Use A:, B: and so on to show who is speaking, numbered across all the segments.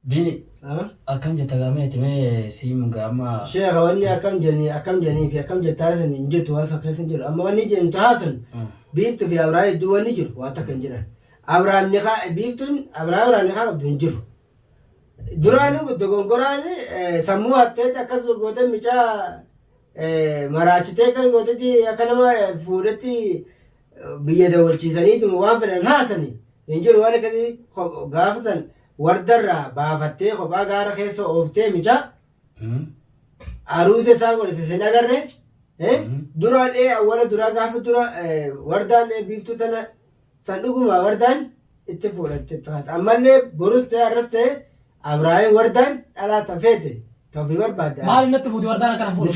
A: Bini akkam jetta gaamee timee siim gaama.
B: Sheekha wanni akkam janii fi akkam jettaa san hin jettu waan sakkeessa jiru. Amma wanni jennu taasun biiftuu fi Abrahaam hedduu wanni jiru waan takka hin jiran. Abrahaam niqaa biiftuun Abrahaam niqaa qabdu hin jiru. Duraanii dogongoraan sammuu hattee akkas gootee micaa maraachitee akkas gootetti akka nama fuudhetti biyya daawwachiisaniitu waan fedhan haasanii hin jiru waan akkasii gaafatan. Wardarraa baafattee kophaa gaara keessa ooftee micaa aruusa isaa godhate sin agarre duraan awwala duraa gaafa dura wardaan biiftuu tana san dhuguma wardaan itti fuudhatte taate ammallee borus ta'e arras ta'e Abrahaam wardaan dhalaa tafeete tafii barbaadde.
C: Maal inni itti fuudhi wardaan akkana fuudhu?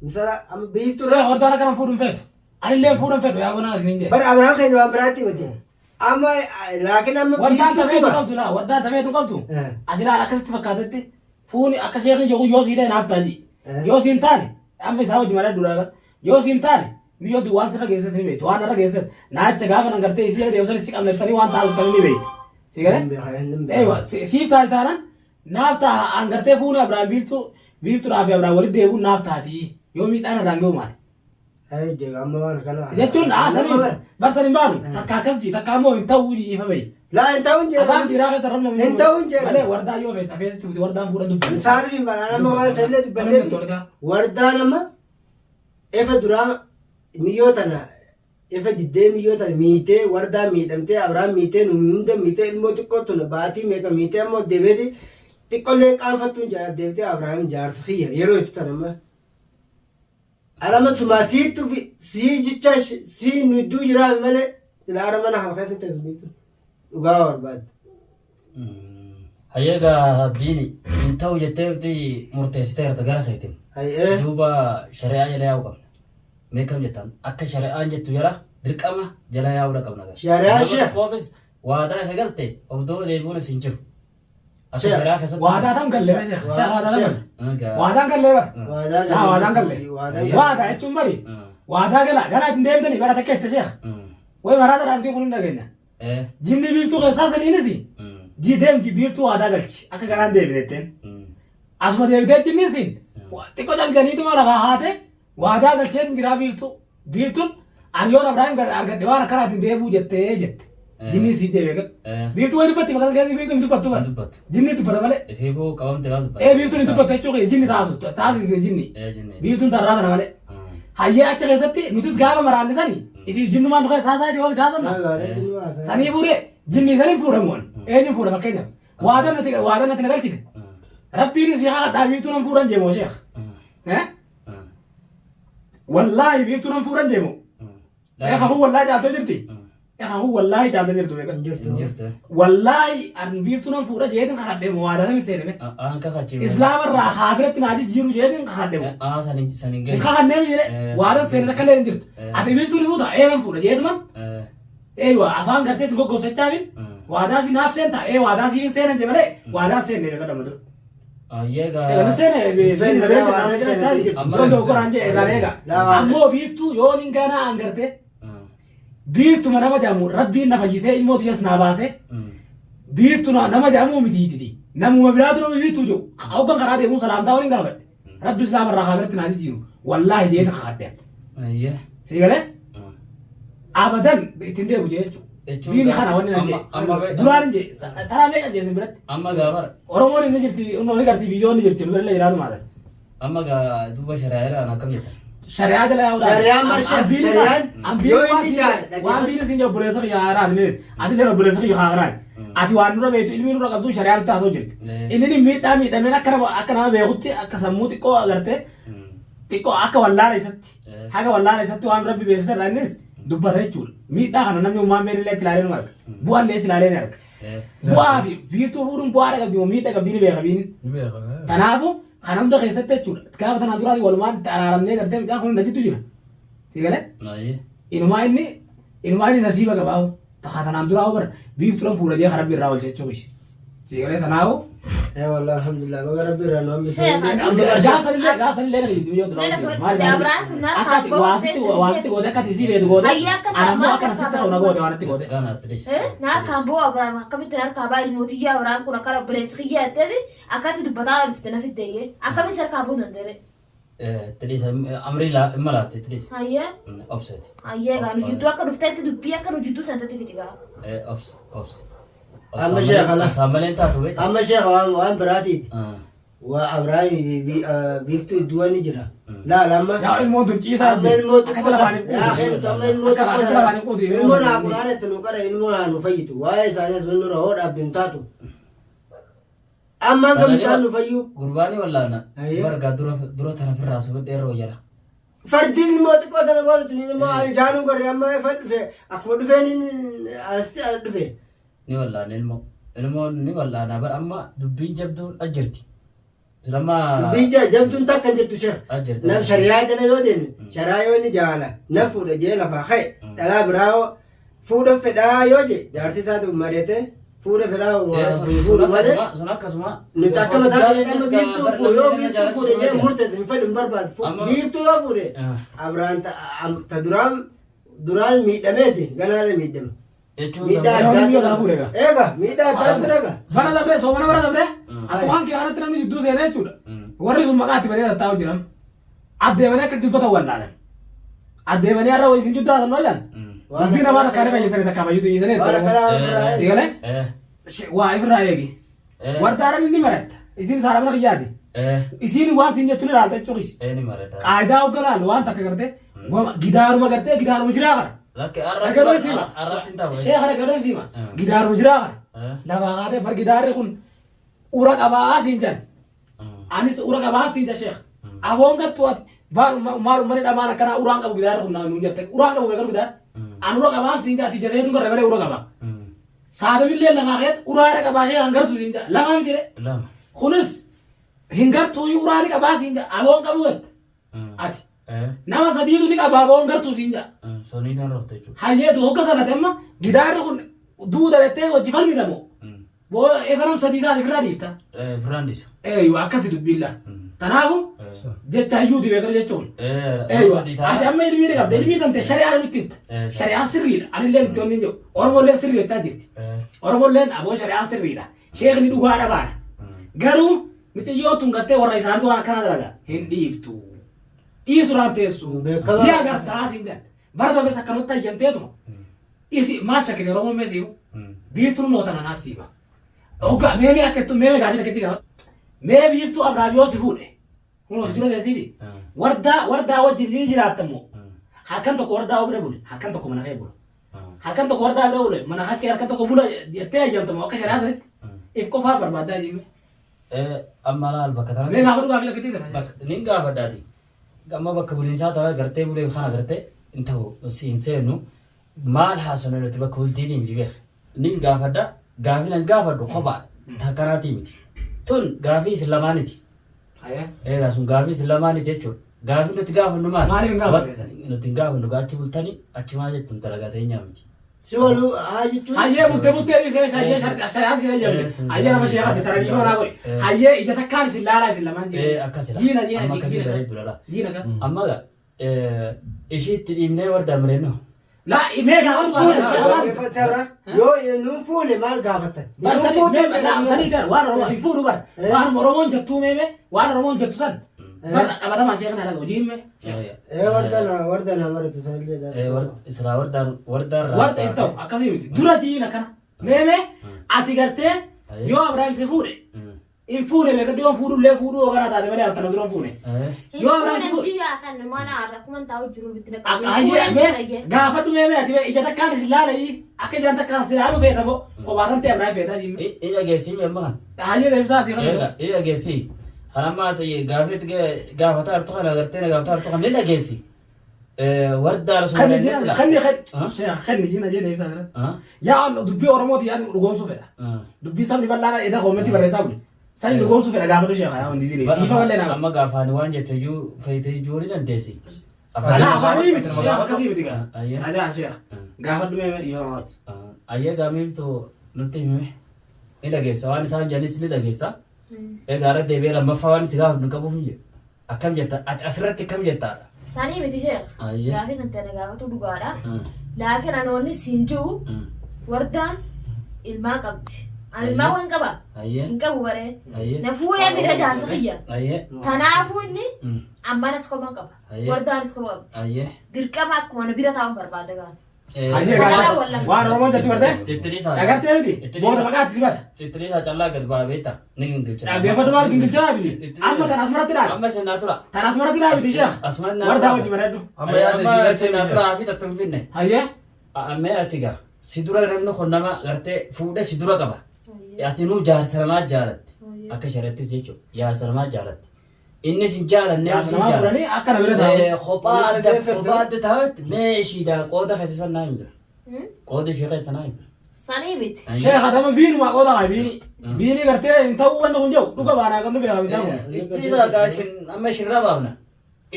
B: Misala biiftuu
C: wardaan akkana fuudhu feetu. Anillee fuudhan fedhu yaa bonaa isin jedhe.
B: Bara Abrahaam keenya waan biraatti miti. Amma laakiin amma
C: wardaan tameetu qabdu laa wardaan tameetu qabdu ati laal akkasitti fakkaatetti fuuni akka sheekni jedhu yoo siidee naaf taati yoo siin taane amma isaa hojii malee duraa yoo siin taane biyyoo duwwaan sirra keessatti ni beektu waan irra keessatti naacha gaafa nan gartee isii deebisanii si qabnettanii waan taa'u ni beektu si galee siif taati taanaan naaf ta'a an gartee fuuni Abrahaam biiftuudhaa fi Abrahaam walitti deebi'uun naaf taati yoo miidhaan irraan ga'u maati. Jechuun barsan baanu takka akkasii takka ammoo hin ta'uu ifa bayi.
B: Laa hin ta'uu hin jedhu.
C: Afaan dhiiraa keessa rabna
B: hin ta'uu hin jedhu.
C: Malee wardaa yoo feete afeesitti fuute wardaan fuudhan dubbatu.
B: Isaanii hin baana nama waan sallee dubbadee wardaan amma efa duraa miyyoo tana efa diddee miyyoo tana miitee wardaa miidhamtee Abrahaam miitee nu hunda miitee ilmoo xiqqoo tuna baatii meeqa miitee ammoo deebi'eeti xiqqollee qaanfattuun deebitee Abrahaam jaarsa kiyya yeroo itti tana amma. Alama suma siitu si jicha si nudu jira male ilara mana ha kasa tasbitu uga warbaad
A: Hayaga bini intaw jetteefti murteessiteerta gara keetiin. Duuba shari'aa jala yaa'u qabna. Meeqam jettan akka shari'aan jettu jara dirqama jala yaa'uudha qabna gara.
B: Shari'aa shari'aa.
A: Qoofis waadaa ifa galte obdoo deebi'uun isin jiru.
C: Waadaa tam galle waadaan galle waadaan galle waadaa jechuun bari waadaa gala ittiin deebitanii bara takka itti sheekh way maraata dhaabdii kun hin dhageenya jinni biiftuu keessaa saniinis deemti biiftuu waadaa galchi akka garaan deebitetteen asuma deebitee jinniin siin xiqqoo jalganiituma lafaa haate waadaa galcheetin jiraa biiftuun ani yoon Abrahaam argadhe waan akkanaatiin deebuu jettee jette. Jinni si deebi'e biiftuu wayi dubbatti maqaan keessi biiftuu ni dubbattu bara jinni dubbata malee
A: ifeefuu qabamte waan dubbata
C: biiftuu ni dubbattu jechuudha jinni taasise jinni biiftuun tarraa kana malee hayyee achi keessatti nutis gaafa maraannisanii ifiif jinnumaan dhufe saasaayiti waan taasifna sanii fuudhee jinni sanii fuudhamuun eenyuun fuudha fakkeenyaaf waadan natti nagalchite rabbiin si haadhaa biiftuu nan fuudhan jeemoo sheekh wallaahi biiftuu nan fuudhan jeemoo eekafuu wallaahi caaltoo jirti Aku wallahi jalan jirtu kan jirtu. Wallahi an biiftu nan fuudha jeetin kakadde mo waadana miseene me.
A: Ka kachimu.
C: Islam irraa haafiratti naaji jiru jeetin kakadde mo.
A: Sanin gani.
C: Kakadde mi jedhe waadan seene takka leen jirtu. Ati biiftu ni fuudha nan fuudha jeetuman. Wa afaan gartee si goggosachaamin. Waadaa si naaf seenta waadaa si seenan jemale waadaa seenne beeka dhamma dura.
A: Ayega.
C: Ega seene sondo koranje eralega. Ammoo biiftu yoon ingana angarte. Biiftu nama jamu rabbiin na fayyisee ilmooti jas na baase biiftu nama jamu mitiititi namuma biraatu nama biiftu jiru hoggan karaa deemuu salaamtaa waliin gaafadhe rabbi islaama irraa kaabiratti naa jijjiiru wallaahi jeeta kakadhe si galee abadan ittiin deebu jechuudha biini kana wanni na jee duraan jee taraa meeqa jeesin biratti
A: amma gaabara
C: oromoon inni jirti inni garti biyyoonni jirti birallee jiraatu maala
A: amma duuba shari'aa akkam jetta
C: Syariah adalah yang udah.
B: Syariah marsha
C: ambil wan bini sih jauh beresok ya aran ini. Ati lero beresok ya aran. Ati wan nura betul ilmu nura kadu syariah itu asal jadi. Ini ni mita mana akan nama behuti akan samut iko agarte. Tiko akan wallah isat. Haga wallah isat tu amra bibesa ranis dubbar hai chul. Mita kan namanya umam mere le cilare nuar. Buan le cilare nuar. Buah virtu burung buah ada kabin mita kabin ini kabin. Tanafu Kanam dah kisah teh cur, kalau tanah dura di waluman tararamnya kerja kita pun najis tu juga, tiga le? Inuma ini nasi baga bau, tak tanah dura over, beef tulang pula dia harap birawal cek cukis, tiga le tanah
B: اي والله الحمد لله بقى ربي رانا عم
C: جاسن اللي اللي يدو يدو واسطي غوده كاتي زي بيد غوده انا مو اكن ستة ولا غوده وانا تغوده
A: انا تريس
D: نار كان بو ابراهيم كم تنار كابا الموتيجا ابراهيم كنا كلا بريس خيات تدي اكات دبتا فتنا في الديه اكم سر كابو ندري
A: تريس امري لا ملات تريس
D: هيا
A: اوفسيت
D: هيا كانوا جدوا كانوا فتت دبيا كانوا جدوا سنت تيجا
A: اوفس
B: اما شيخ انا
A: ساملين تاتو بيت
B: اما شيخ وان براتي وابراهيم بيفتو دواني جرا لا لما
C: يا الموت تشيسا
B: الموت يا اخي تم الموت الموت قران تنقر الموت نفيتو واي ساينس ونور هود ابن تاتو اما كم كان نفيو
A: قرباني ولا انا برغا درو تنا في الراس وديرو يلا
B: فردين موت کو تن بول تني ما جانو کر اما فد في اكمد فين است ادفه
A: ni walla ilmo ni walla na bar amma dubbi jabdu ajirti lama
B: bija jabdun takkan jirtu shekh
A: ajirti
B: nam shari'a jana yodin shari'a ni jala nafu da je la fa khay dala brawo fuda feda yoje darti sa tu marete fuda feda wa fuda mare
A: suna kasuma
B: ni takkan da kan biftu fu yo biftu fu de murtad mi fadum barbad fu biftu yo fu de abran duran mi damete ganale mi dam
C: Sana dabre somana bara dabre atuan ki ana tinamni jiddu sene chuda warri summa ka ati bade taw jiram adde mane ka jiddu walla adde mane ara wai sinju ta no jan dubbi na bada kare bayi sene ta kama yudu sene to sigale wa ibra yegi wardara ni marat isin sara mana yadi isin wan sinje tuni dalta chukis
A: ni marata
C: qaida ogala wan takagarte gidaru magarte gidaru mujra
A: لكن
C: أقدر سيما شيخ أنا أقدر سيما جدار مجرا لا بعده بر جدار يكون أورك أباس إنجن أنيس أورك أباس إنجن شيخ أبوان كتوات بار مار من الأمانة كنا أوران كابو جدار كنا نونجا تك أوران كابو بكر جدار أنا أورك أباس إنجن تيجي تيجي تقول ربنا أورك أبا ساده بالله لما قيت أورك أباس هنگر تو إنجن لا ما مديره خلص هنگر تو أورك أباس إنجن أبوان كابو جد أتي nama sadiitu ni qabaaboo gartuu siin jaa
A: sonni na rote chu
C: hayyeetu hogga sanate amma gidaarri kun duuda lettee wajji falmidamo boo efanam sadiitaan ifirraa dhiifta
A: firandis
C: eeyu akkasi dubbilla tanaafu jecha hayyuuti beekar jechuun eeyu ati amma ilmiini qabda ilmii tante shari'aan nutti himta shari'aan sirriidha anillee nutti onni jiru oromolleen sirrii jechaa jirti oromolleen aboo shari'aan sirriidha sheekni dhugaadha baana garuu mitiyyootuun gartee warra isaantu waan akkana dalaga hin dhiiftu Isuran tesu, dia agar tahu dan baru tapi sekarang tak jam tu, isi macam kita orang mesiu, biar mau tanah nasi ba, oke, memi aket tu memi kami tak ketika, memi itu abra bios fude, kalau sudah dari sini, warda wajib jirat temu, hakan tu warda abra boleh, hakan tu mana kaya boleh, hakan tu warda abra boleh, mana hakan hakan tu boleh, dia teh jam temu, oke syarat itu, ifko faham berbeda jadi,
A: amma al bakatana,
C: memi apa tu kami tak ketika,
A: ninga apa tadi? Gama bakka bulinsaa ta'a gartee bulee kana gartee intahu siinseenu maal haasona nuti bakka bultiitii miti beek nin gaafadha gaafii nan gaafadhu kophaa takkanaatii miti tun gaafii isin lamaaniti eegaa sun gaafii isin lamaaniti jechuudha gaafii nuti gaafannu maali nuti gaafannu achi bultanii achi maal jettuun dalagatee nyaamiti
B: siwalu hajitu
C: hayyee bultee isa hayyee shari'aan sila jamne hayyee nama sheekati taranii horaa godhe hayyee ija takkaan isin laalaa isin lamaan jedhe
A: akkasila
C: jiina
A: amma akkasii bareedu lala
C: jiina kas
A: amma ishiitti dhiibnee warda mireenno
C: la ifee gaafa
B: yo nun fuune maal gaafatan
C: bar sanii gar waan oromoo hin fuudhu bar waan oromoon jirtuu meeme waan oromoon jirtu san bar qabatamaa sheekna laga hojiimme
B: wardana maratu sallee
A: isla warda
C: ta'u akkasii miti dura jiina kana meeme ati gartee yoo Abrahaam si fuudhe in fuudhe beeka diyoon fuudhullee fuudhuu ogana taate malee altana duroon fuudhe yoo Abrahaam si fuudhe
D: kan mana arsa kuma taa'u jiru bitti
C: gaafadhu meeme ati ija takkaan isin laalayi akka ijaan takkaan si laalu feeta bo kophaatan ta'e Abrahaam feetaa jimme
A: ija geessii meemmaan
C: hayyee deemsaa si kana
A: ija geessii kanammaa ta'e gaafeet gaafataa artu kana agartee na gaafataa artu kana ni dhageessi wardaa rasul
C: kan jiina jee deemsaa jira yaa dubbii oromooti yaa dhugoomsuu fedha dubbii sabni bal'aadha edda koomentii barreessaa buli sani dhugoomsuu fedha gaafadhu sheekha yaa hundi dhiifa malee nama
A: amma gaafaani waan jetteyyuu fayyitee juu ni dandeessi
C: afaanii miti sheekha akkasii miti gaa ajaan sheekha gaafadhu meeme dhiifa maati
A: ayyee gaamiiltu nutti hime ni dhageessa waan isaan jedhanis ni dhageessa Egaa irra deebi'ee lammaffaa waan itti gaafatu qabuuf hin jiru. Akkam jetta ati asirratti akkam jettaadha.
D: Sanii miti sheekh.
A: Ayyee.
D: Gaafiin ante na gaafatu dhugaadha. Laakiin anoonni siin jiru wardaan ilmaa qabdi. Ani ilmaa waan qaba.
A: Ayyee.
D: Hin qabu baree.
A: Ayyee.
D: Na fuudhee bira jaarsa kiyya.
A: Ayyee.
D: Kanaafuu inni ammanas kophaa qaba. Wardaanis kophaa qabdi.
A: Ayyee.
D: Dirqama akkuma na bira taa'uun barbaada gaana.
C: Waan Oromoon jechuun wartee
A: Ittilisaa.
C: agartee miti booda maqaatti si bata.
A: Ittilisaa callaa gad ba'aa beektaa ni gingilcha.
C: Dhaggeeffatu maal gingilchaa biti amma tan asmaratti ilaali.
A: Amma seenaa tura.
C: Tan asmaratti ilaali biti ishee.
A: Asumaan naa
C: Wardaa wajji bareeddu.
A: Amma seenaa turaa fi tattu hin finne.
C: Hayyee.
A: Ammee ati gaa si dura namni kun nama gartee fuudhee si dura qaba. Ati nuu jaarsa namaa jaalatti. Akka shari'attis jechuudha jaarsa namaa jaalatti. Innis hin jaalanne
C: Jaarsa namaa fuudhanii akka na bira taa'u.
A: Kophaa adda taa'utti mee ishiidhaa qooda keessa naa hin jiru. Qooda ishee keessa naa hin jiru.
D: Sanii miti.
C: Sheekh Adama biinuma qooda qaba biini. Biini gartee hin ta'uu wanni kun jiru dhuga baanaa qabnu beekama bitaa kun.
A: Ittilisaa gaa isin amma isin rabaafna.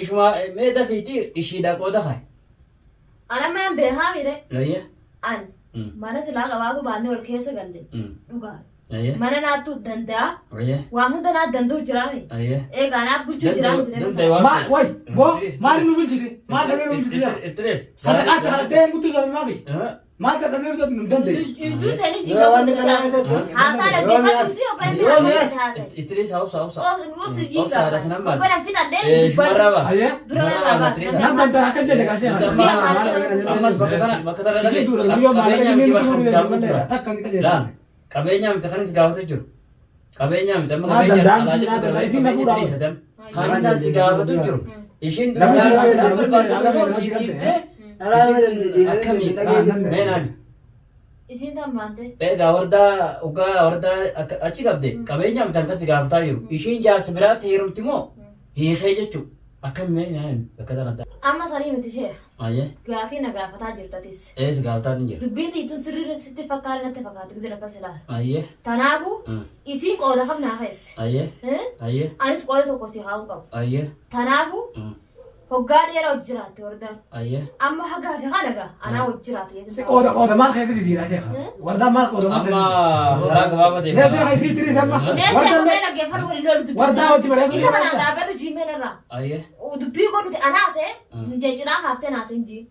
A: Ishuma mee dafiitii ishiidhaa qooda kaayi.
D: Ana maan beekaa mire.
A: Layya.
D: An mana silaa qabaatu baannee ol keessa galle. Dhugaa.
A: Layya.
D: Mana naattu danda'a.
A: Layya.
D: Waan hunda naat danda'u jiraame.
A: Layya.
D: Eegaa naaf bulchuu jiraame.
C: Maal wayi boo maal nu bulchite maal dhabee nu bulchite jira.
A: Ittilis.
C: Sadaqaatti kadhattee guutuu sana maali? Maal dadhabee nu dandeenye?
D: Isduu sanii jigaa haasaa dhaggeeffatuuti yookaan inni haasaa.
A: Ittilis hausa hausa.
D: Nuus jigaa. Yookaan fixadhee
C: Dubbadhu. Hayyee.
D: dura narraa baasa.
C: Nam danda'a akka jedhe kaashee
A: Ammas bakka kana dhaqee
C: takka ni qajeela.
A: qabeenyaa miti kanis gaafatu jiru. Qabeenyaa miti amma
C: Naa
A: qabeenyaa
C: danda'an,
A: alaa
C: naa danda'an, isin na fuudhaa.
A: Kan si gaafatu jiru. Ishiin
C: Namni
A: jaarsa
C: danda'an,
A: barbaadamoo
C: namni
A: si
C: danda'an,
A: dhiibdee
B: Alaa
A: akkamii meenaan.
D: Isiin tan baante.
A: Egaa wardaa achi qabde qabeenyaa miti akkas gaafataa jiru. Ishiin jaarsa biraatti heerumti moo hiikee jechuudha. Akkami meenaan bakka tanatti.
D: Amma sanii miti sheekh.
A: Ayyee.
D: Gaafii na gaafataa jirtatis.
A: Ees gaafataa hin jiru.
D: Dubbiin tiituun sirriirra sitti fakkaate natti fakkaate gizira akkas ilaala.
A: Ayyee.
D: Kanaafuu isiin qooda kam naa keesse.
A: Ayyee. Ayyee.
D: Anis qooda tokko si haa'uu qabu.
A: Ayyee.
D: Kanaafuu hoggaa dheeraa hojii jiraatte wardaan.
A: Ayyee.
D: Amma hagaa fi haala gaa anaa hojii jiraate.
C: Si qooda maal keessa bisiidha sheekha. Wardaan maal qooda maal keessa.
A: Amma karaa gabaabaa deemaa.
C: Mee sheekha isii tirii samma.
D: Meeshaa
C: Wardaan
D: kunneen dhaggeeffatu waliin lolu dubbii.
C: wardaa wajji bareedu.
D: Isa kanaan dhaabatu jiimeen irraa.
A: Ayyee.
D: Dubbii godhuti anaasee jechuudhaan haaftee naasee hin jii.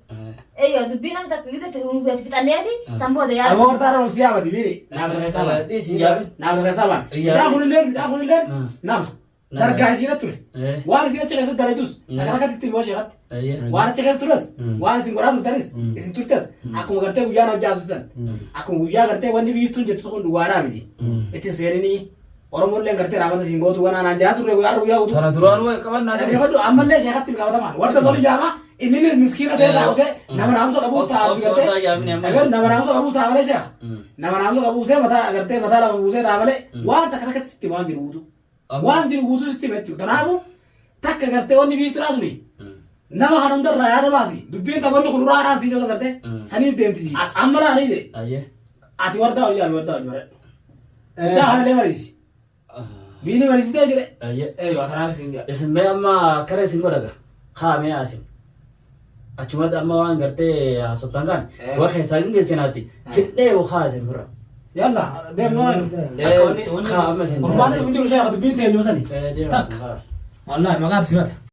D: Eeyyoo dubbii namni takka gisa nuufeeti fixanneeti sanboota yaada.
C: Amma wardaa irraa si yaabati biiri. Naafata keessaa baan.
A: Dhiisi yaabin.
C: Naafata keessaa baan. Midhaan kunillee nama. Dargaa isiin ture. Waan isin achi keessatti dalagus takka takkatti itti boo sheekatti.
A: Ayyee.
C: Waan achi keessa tures waan isin godhaa turtanis isin turtes akkuma gartee guyyaan hojjaa san akkuma guyyaa gartee wanni biiftuun jettu kun dhugaadhaa miti. Ittiin seeninii Oromolleen gartee raamata isin gootu waan anaan jaa turre guyyaa guutuu.
A: Kana duraan wayi qabannaa jiru.
C: Dhaggeeffadhu ammallee sheekatti qabatamaan warta toli jaama inni miskiina ta'e taa'use nama naamusa qabuuf taa'u gartee nama naamusa qabuuf ta'a malee sheekha. Nama naamusa qabuusee mataa gartee mataa lama buusee ta'a malee waan takka takkatti sitti waan jiru guutuu. Waan jiru guutuu sitti hima jechuudha. Kanaafuu takka gartee wanni biiftuudhaa tuni nama kan hundarraa yaada baasi. Dubbiin taphanni kun uraadhaan siin yoo gartee saniif deemti. Amma laa ni de.
A: Ayyee.
C: Ati wardaa hojii wardaa hojii bareedha. Daa haalee mariisi. Biini mariisitee jedhe.
A: Ayyee.
C: Eeyyoo tanaaf siin jedha.
A: Isin mee amma kara isin godhaga. Kaamee asin. Achumatti amma waan gartee haasoftan kan waa keessaa hin galchinaatti. Fidhee haa isin firra.
C: Yalla deemaa.
A: Haa amma isin.
C: Ormaan kun jiru sheekha dubbiin teenyoo sani.
A: Deemaa isin.
C: Wallahi maqaatti simata.